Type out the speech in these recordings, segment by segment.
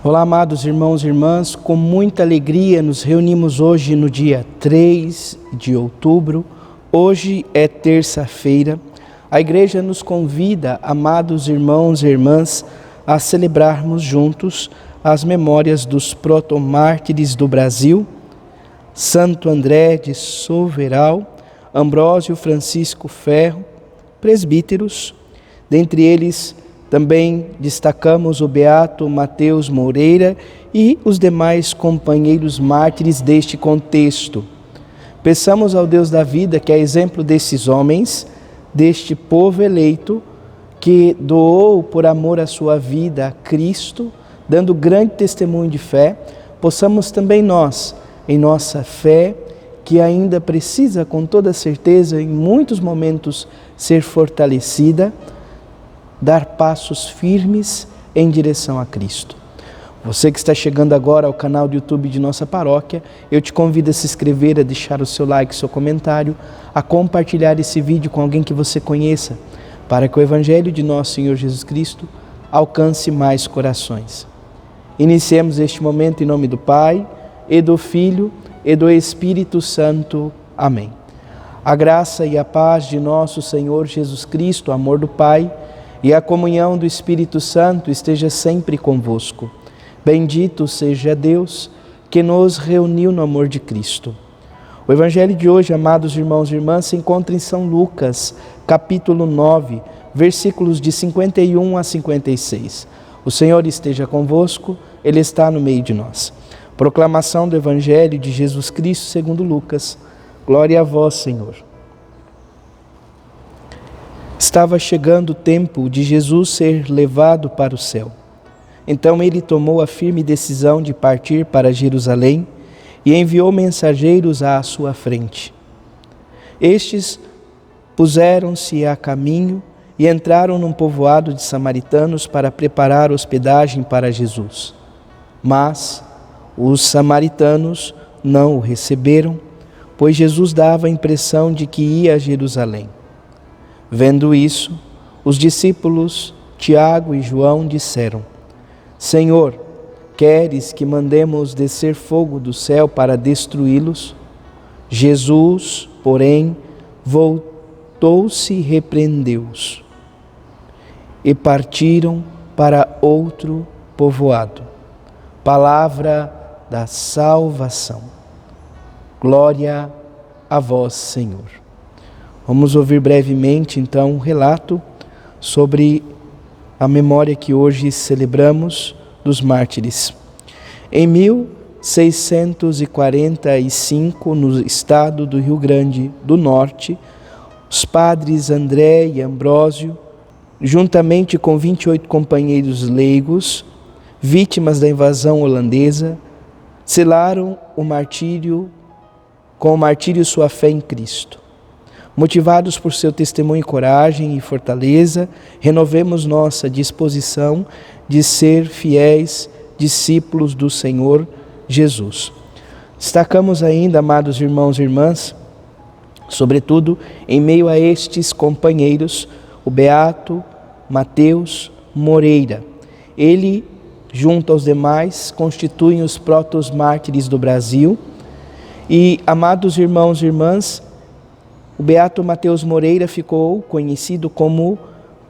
Olá, amados irmãos e irmãs, com muita alegria nos reunimos hoje no dia 3 de outubro. Hoje é terça-feira. A igreja nos convida, amados irmãos e irmãs, a celebrarmos juntos as memórias dos protomártires do Brasil, Santo André de Soveral, Ambrósio Francisco Ferro, presbíteros. Dentre eles, também destacamos o beato Mateus Moreira e os demais companheiros mártires deste contexto. Peçamos ao Deus da vida que, a exemplo desses homens, deste povo eleito, que doou por amor a sua vida a Cristo, dando grande testemunho de fé, possamos também nós, em nossa fé, que ainda precisa com toda certeza em muitos momentos ser fortalecida, dar passos firmes em direção a Cristo. Você que está chegando agora ao canal do YouTube de nossa paróquia, eu te convido a se inscrever, a deixar o seu like, seu comentário, a compartilhar esse vídeo com alguém que você conheça, para que o Evangelho de nosso Senhor Jesus Cristo alcance mais corações. Iniciemos este momento em nome do Pai, e do Filho, e do Espírito Santo. Amém. A graça e a paz de nosso Senhor Jesus Cristo, o amor do Pai, e a comunhão do Espírito Santo esteja sempre convosco. Bendito seja Deus que nos reuniu no amor de Cristo. O Evangelho de hoje, amados irmãos e irmãs, se encontra em São Lucas, capítulo 9, versículos de 51 a 56. O Senhor esteja convosco, Ele está no meio de nós. Proclamação do Evangelho de Jesus Cristo segundo Lucas. Glória a vós, Senhor. Estava chegando o tempo de Jesus ser levado para o céu. Então ele tomou a firme decisão de partir para Jerusalém e enviou mensageiros à sua frente. Estes puseram-se a caminho e entraram num povoado de samaritanos para preparar hospedagem para Jesus. Mas os samaritanos não o receberam, pois Jesus dava a impressão de que ia a Jerusalém. Vendo isso, os discípulos Tiago e João disseram: Senhor, queres que mandemos descer fogo do céu para destruí-los? Jesus, porém, voltou-se e repreendeu-os. E partiram para outro povoado. Palavra da salvação. Glória a vós, Senhor. Vamos ouvir brevemente, então, um relato sobre a memória que hoje celebramos dos mártires. Em 1645, no estado do Rio Grande do Norte, os padres André e Ambrósio, juntamente com 28 companheiros leigos, vítimas da invasão holandesa, selaram com o martírio sua fé em Cristo. Motivados por seu testemunho, coragem e fortaleza, renovemos nossa disposição de ser fiéis discípulos do Senhor Jesus. Destacamos ainda, amados irmãos e irmãs, sobretudo em meio a estes companheiros, o beato Mateus Moreira. Ele, junto aos demais, constituem os protomártires do Brasil. E, amados irmãos e irmãs, o beato Mateus Moreira ficou conhecido como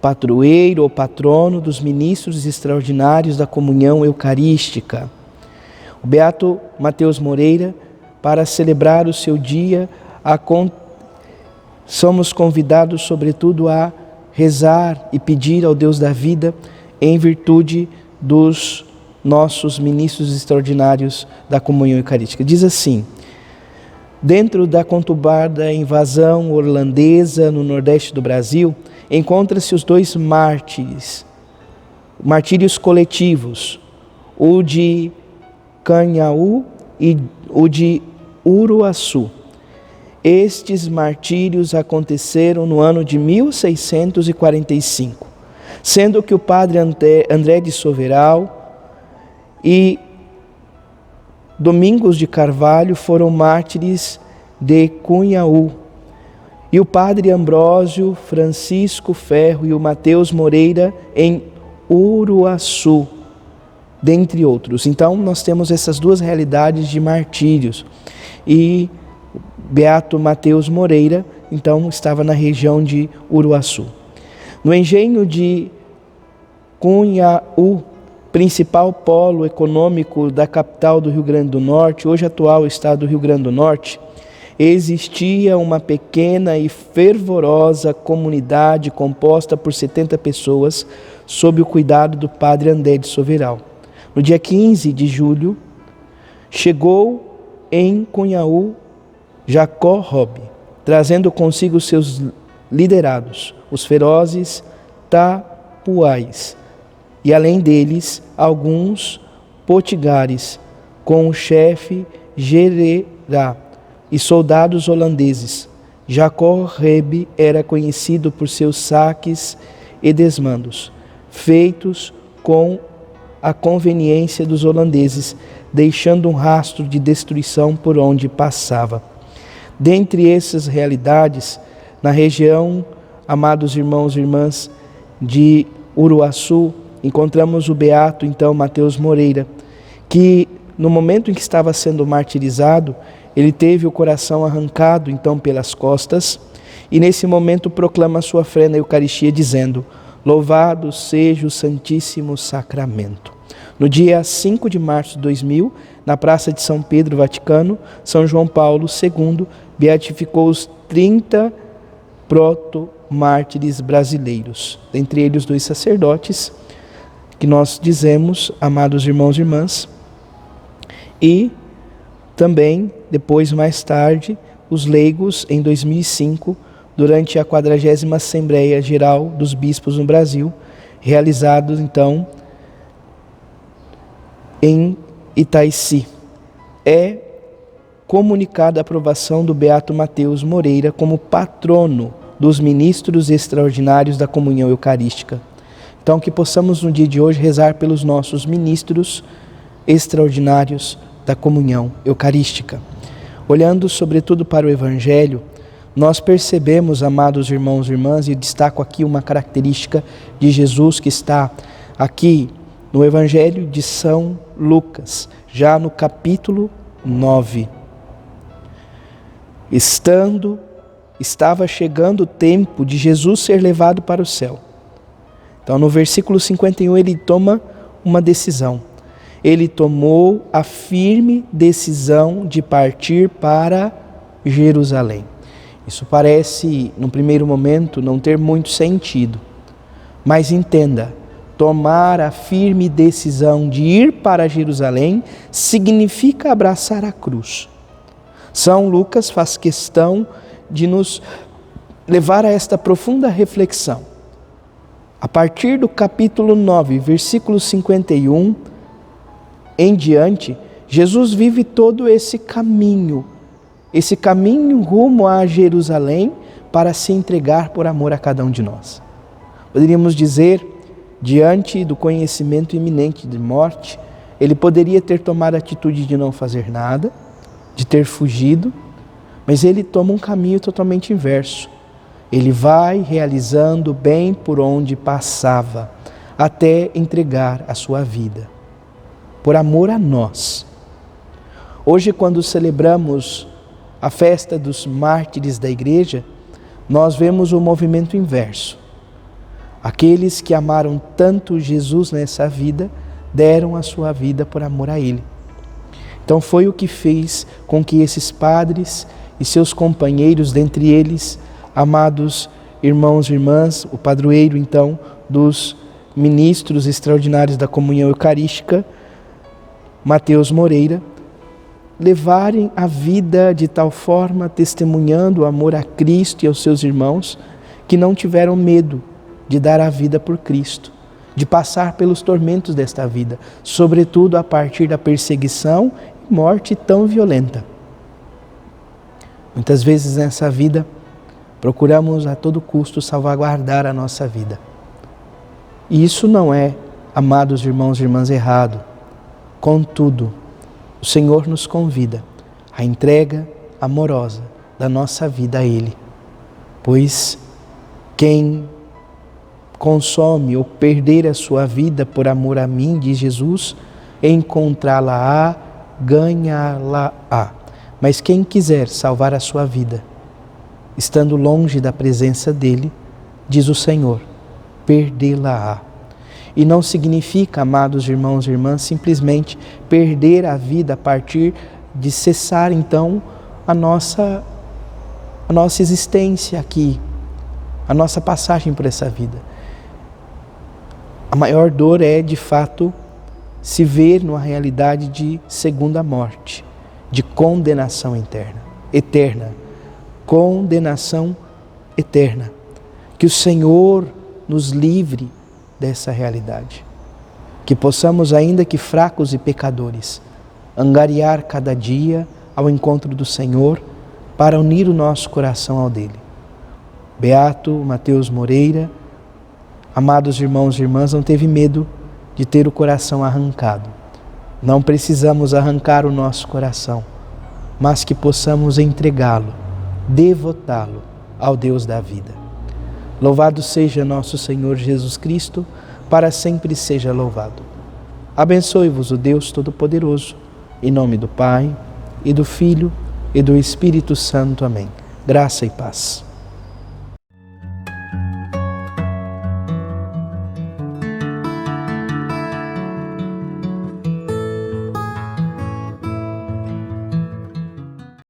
padroeiro ou patrono dos ministros extraordinários da comunhão eucarística. O beato Mateus Moreira, para celebrar o seu dia, somos convidados sobretudo a rezar e pedir ao Deus da vida em virtude dos nossos ministros extraordinários da comunhão eucarística. Diz assim: dentro da conturbada invasão holandesa no nordeste do Brasil, encontram-se os dois martírios coletivos, o de Canhaú e o de Uruaçu. Estes martírios aconteceram no ano de 1645, sendo que o padre André de Soveral e Domingos de Carvalho foram mártires de Cunhaú, e o padre Ambrósio Francisco Ferro e o Mateus Moreira em Uruaçu. dentre outros. Então, nós temos essas duas realidades de martírios. E Beato Mateus Moreira, então, estava na região de Uruaçu. No engenho de Cunhaú, principal polo econômico da capital do Rio Grande do Norte, hoje atual estado do Rio Grande do Norte, existia uma pequena e fervorosa comunidade composta por 70 pessoas, sob o cuidado do padre André de Soveral. No dia 15 de julho, chegou em Cunhaú Jacó Robe, trazendo consigo seus liderados, os ferozes Tapuais, e além deles, alguns potigares, com o chefe Gererá, e soldados holandeses. Jacó Robe era conhecido por seus saques e desmandos, feitos com a conveniência dos holandeses, deixando um rastro de destruição por onde passava. Dentre essas realidades, na região, amados irmãos e irmãs, de Uruaçu, encontramos o beato, então, Mateus Moreira, que no momento em que estava sendo martirizado, ele teve o coração arrancado, então, pelas costas, e nesse momento proclama sua fé na Eucaristia, dizendo: louvado seja o Santíssimo Sacramento. No dia 5 de março de 2000, na Praça de São Pedro, Vaticano, São João Paulo II beatificou os 30 proto-mártires brasileiros, dentre eles 2 sacerdotes, que nós dizemos, amados irmãos e irmãs, e também, depois, mais tarde, os leigos, em 2005, durante a 40ª Assembleia Geral dos Bispos no Brasil, realizados, então, em Itaici. É comunicada a aprovação do beato Mateus Moreira como patrono dos ministros extraordinários da comunhão eucarística. Então, que possamos no dia de hoje rezar pelos nossos ministros extraordinários da comunhão eucarística. Olhando sobretudo para o Evangelho, nós percebemos, amados irmãos e irmãs, e destaco aqui uma característica de Jesus que está aqui no Evangelho de São Lucas, já no capítulo 9. Estava chegando o tempo de Jesus ser levado para o céu. Então, no versículo 51, ele toma uma decisão. Ele tomou a firme decisão de partir para Jerusalém. Isso parece, no primeiro momento, não ter muito sentido. Mas entenda, tomar a firme decisão de ir para Jerusalém significa abraçar a cruz. São Lucas faz questão de nos levar a esta profunda reflexão. A partir do capítulo 9, versículo 51 em diante, Jesus vive todo esse caminho rumo a Jerusalém para se entregar por amor a cada um de nós. Poderíamos dizer, diante do conhecimento iminente de morte, ele poderia ter tomado a atitude de não fazer nada, de ter fugido, mas ele toma um caminho totalmente inverso. Ele vai realizando bem por onde passava, até entregar a sua vida, por amor a nós. Hoje, quando celebramos a festa dos mártires da Igreja, nós vemos o movimento inverso. Aqueles que amaram tanto Jesus nessa vida, deram a sua vida por amor a Ele. Então foi o que fez com que esses padres e seus companheiros, dentre eles, amados irmãos e irmãs, o padroeiro então dos ministros extraordinários da comunhão eucarística, Mateus Moreira, levarem a vida de tal forma, testemunhando o amor a Cristo e aos seus irmãos, que não tiveram medo de dar a vida por Cristo, de passar pelos tormentos desta vida, sobretudo a partir da perseguição e morte tão violenta. Muitas vezes nessa vida, procuramos a todo custo salvaguardar a nossa vida. E isso não é, amados irmãos e irmãs, errado. Contudo, o Senhor nos convida à entrega amorosa da nossa vida a Ele. Pois quem consome ou perder a sua vida por amor a mim, diz Jesus, encontrá-la-á, ganhá-la-á. Mas quem quiser salvar a sua vida, estando longe da presença dele, diz o Senhor, perdê-la-á. E não significa, amados irmãos e irmãs, simplesmente perder a vida a partir de cessar, então, a nossa existência aqui, a nossa passagem por essa vida. A maior dor é, de fato, se ver numa realidade de segunda morte, de condenação eterna. Condenação eterna. Que o Senhor nos livre dessa realidade. Que possamos, ainda que fracos e pecadores, angariar cada dia ao encontro do Senhor para unir o nosso coração ao dele. Beato Mateus Moreira, amados irmãos e irmãs, não teve medo de ter o coração arrancado. Não precisamos arrancar o nosso coração, mas que possamos entregá-lo, devotá-lo ao Deus da vida. Louvado seja nosso Senhor Jesus Cristo, para sempre seja louvado. Abençoe-vos o Deus Todo-Poderoso, em nome do Pai, e do Filho, e do Espírito Santo. Amém. Graça e paz.